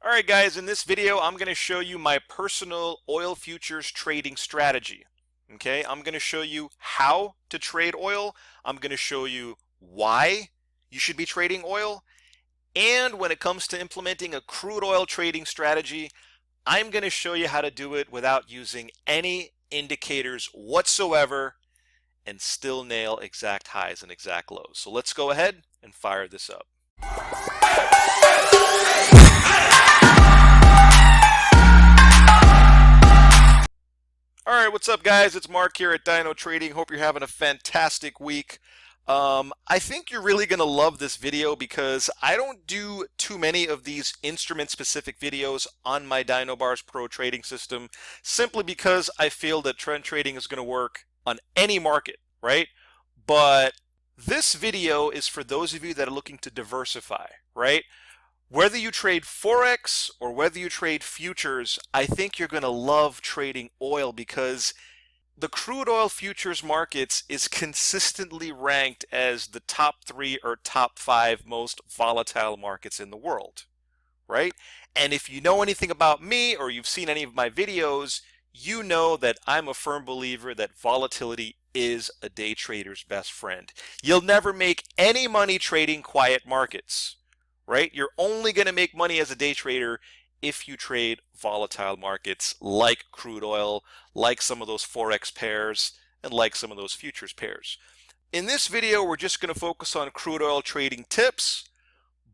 Alright guys, in this video I'm going to show you my personal oil futures trading strategy. Okay, I'm going to show you how to trade oil. I'm going to show you why you should be trading oil. And when it comes to implementing a crude oil trading strategy, I'm going to show you how to do it without using any indicators whatsoever and still nail exact highs and exact lows. So let's go ahead and fire this up. Alright, what's up guys? It's Mark here at Dyno Trading. Hope you're having a fantastic week. I think you're really going to love this video because I don't do too many of these instrument-specific videos on my DynoBars Pro trading system simply because I feel that trend trading is going to work on any market, right? But this video is for those of you that are looking to diversify, right? Whether you trade Forex or whether you trade futures, I think you're going to love trading oil because the crude oil futures markets is consistently ranked as the top 3 or top 5 most volatile markets in the world, right? And if you know anything about me or you've seen any of my videos, you know that I'm a firm believer that volatility is a day trader's best friend. You'll never make any money trading quiet markets, right? You're only going to make money as a day trader if you trade volatile markets like crude oil, like some of those Forex pairs, and like some of those futures pairs. In this video, we're just going to focus on crude oil trading tips,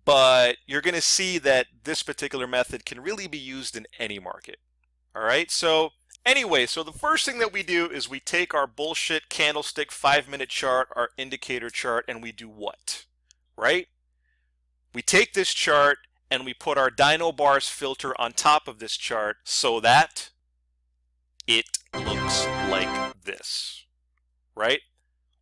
but you're going to see that this particular method can really be used in any market. All right, so anyway, so the first thing that we do is we take our bullshit candlestick 5-minute chart, our indicator chart, and we do what? Right? We take this chart and we put our DynoBars filter on top of this chart so that it looks like this, right?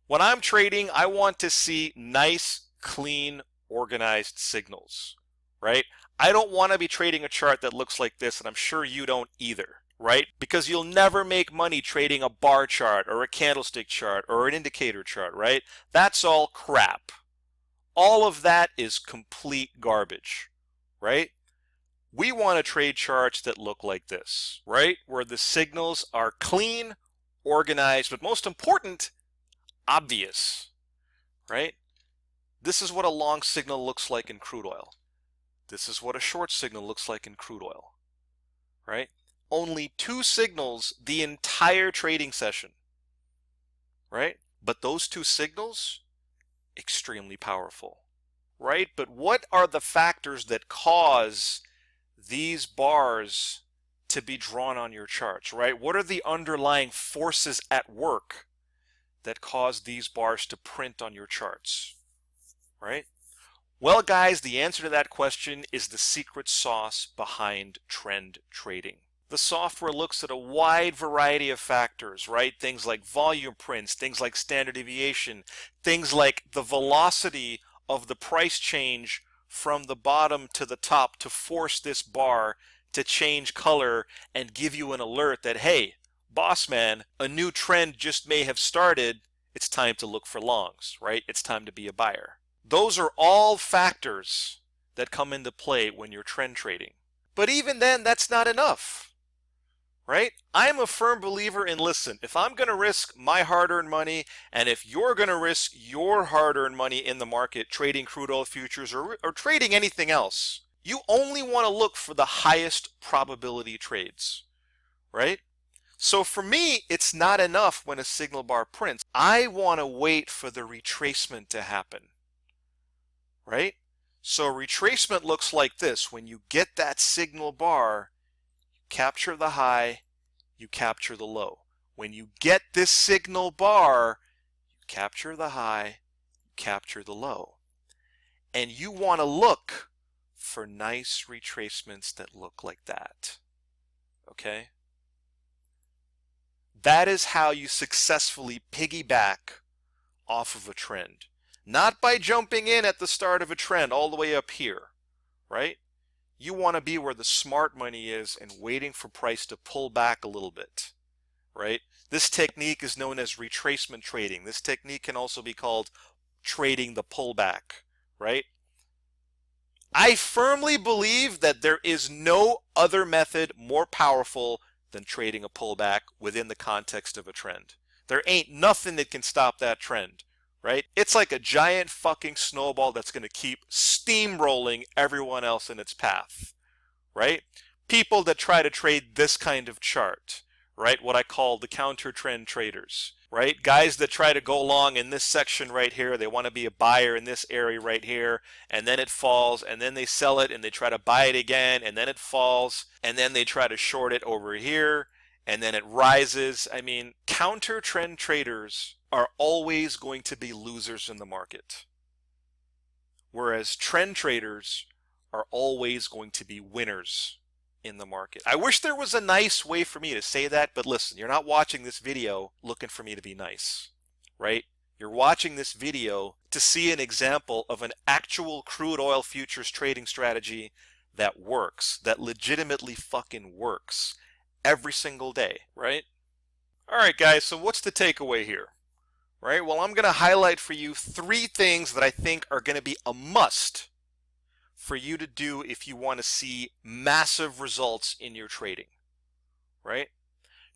When I'm trading, I want to see nice, clean, organized signals, right? I don't want to be trading a chart that looks like this, and I'm sure you don't either, right? Because you'll never make money trading a bar chart or a candlestick chart or an indicator chart, right? That's all crap. All of that is complete garbage, right? We want to trade charts that look like this, right? Where the signals are clean, organized, but most important, obvious, right? This is what a long signal looks like in crude oil. This is what a short signal looks like in crude oil, right? Only 2 signals the entire trading session, right? But those 2 signals, extremely powerful, right? But what are the factors that cause these bars to be drawn on your charts, right? What are the underlying forces at work that cause these bars to print on your charts, right? Well, guys, the answer to that question is the secret sauce behind trend trading. The software looks at a wide variety of factors, right? Things like volume prints, things like standard deviation, things like the velocity of the price change from the bottom to the top to force this bar to change color and give you an alert that, hey, boss man, a new trend just may have started. It's time to look for longs, right? It's time to be a buyer. Those are all factors that come into play when you're trend trading. But even then, that's not enough. Right? I'm a firm believer in, listen, if I'm going to risk my hard-earned money, and if you're going to risk your hard-earned money in the market trading crude oil futures or trading anything else, you only want to look for the highest probability trades, right? So for me, it's not enough when a signal bar prints. I want to wait for the retracement to happen, right? So retracement looks like this. When you get that signal bar, capture the high, you capture the low. When you get this signal bar, you capture the high, you capture the low. And you want to look for nice retracements that look like that. Okay? That is how you successfully piggyback off of a trend. Not by jumping in at the start of a trend all the way up here, right? You want to be where the smart money is and waiting for price to pull back a little bit, right? This technique is known as retracement trading. This technique can also be called trading the pullback, right? I firmly believe that there is no other method more powerful than trading a pullback within the context of a trend. There ain't nothing that can stop that trend, right? It's like a giant fucking snowball that's going to keep steamrolling everyone else in its path, right? People that try to trade this kind of chart, right? What I call the counter trend traders, right? Guys that try to go long in this section right here. They want to be a buyer in this area right here, and then it falls, and then they sell it, and they try to buy it again, and then it falls, and then they try to short it over here, and then it rises. I mean, counter trend traders are always going to be losers in the market, whereas trend traders are always going to be winners in the market. I wish there was a nice way for me to say that, but listen, you're not watching this video looking for me to be nice, right? You're watching this video to see an example of an actual crude oil futures trading strategy that works, that legitimately fucking works every single day, right? All right, guys, so what's the takeaway here? Right? Well, I'm going to highlight for you 3 things that I think are going to be a must for you to do if you want to see massive results in your trading, right?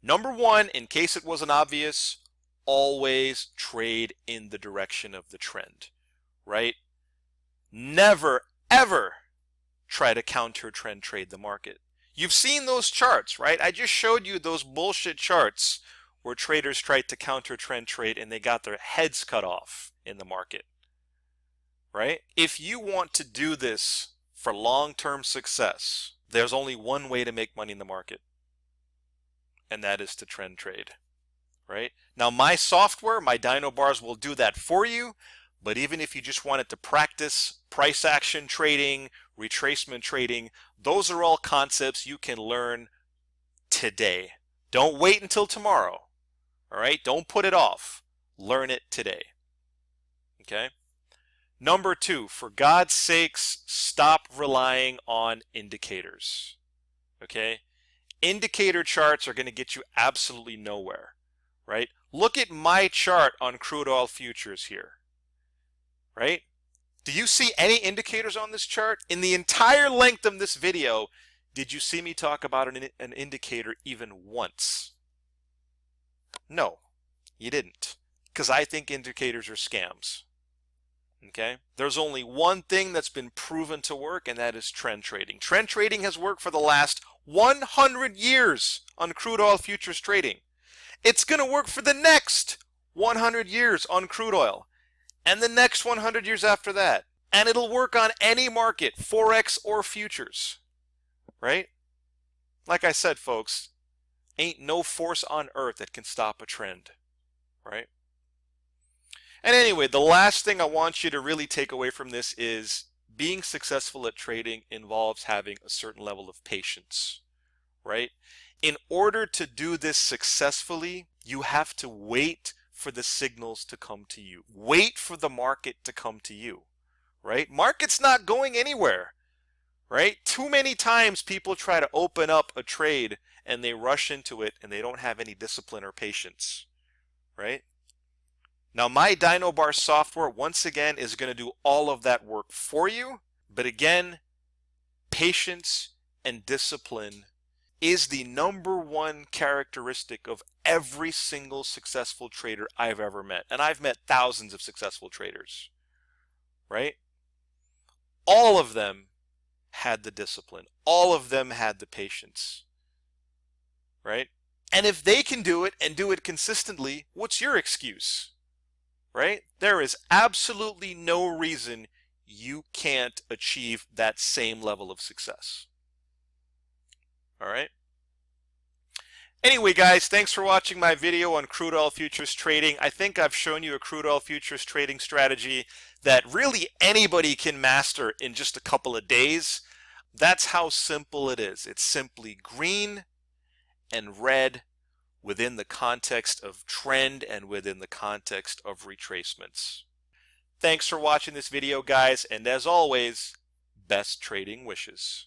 Number 1, in case it wasn't obvious, always trade in the direction of the trend, right? Never, ever try to counter trend trade the market. You've seen those charts, right? I just showed you those bullshit charts where traders tried to counter trend trade and they got their heads cut off in the market, right? If you want to do this for long-term success, there's only one way to make money in the market, and that is to trend trade, right? Now, my software, my Dyno bars will do that for you, but even if you just wanted to practice price action trading, retracement trading, those are all concepts you can learn today. Don't wait until tomorrow, all right? Don't put it off. Learn it today, okay? Number 2, for God's sakes, stop relying on indicators, okay? Indicator charts are going to get you absolutely nowhere, right? Look at my chart on crude oil futures here, right? Do you see any indicators on this chart? In the entire length of this video, did you see me talk about an indicator even once? No, you didn't, because I think indicators are scams. Okay? There's only one thing that's been proven to work, and that is trend trading. Trend trading has worked for the last 100 years on crude oil futures trading. It's going to work for the next 100 years on crude oil, and the next 100 years after that. And it'll work on any market, Forex or futures, right? Like I said, folks, ain't no force on earth that can stop a trend, right? And anyway, the last thing I want you to really take away from this is being successful at trading involves having a certain level of patience, right? In order to do this successfully, you have to wait for the signals to come to you. Wait for the market to come to you, right? Market's not going anywhere, right? Too many times people try to open up a trade and they rush into it and they don't have any discipline or patience, right? Now, my Dyno Bar software, once again, is going to do all of that work for you. But again, patience and discipline is the number 1 characteristic of every single successful trader I've ever met. And I've met thousands of successful traders, right? All of them had the discipline. All of them had the patience, right? And if they can do it and do it consistently, what's your excuse? Right? There is absolutely no reason you can't achieve that same level of success. All right? Anyway, guys, thanks for watching my video on crude oil futures trading. I think I've shown you a crude oil futures trading strategy that really anybody can master in just a couple of days. That's how simple it is. It's simply green and red within the context of trend and within the context of retracements. Thanks for watching this video, guys, and as always, best trading wishes.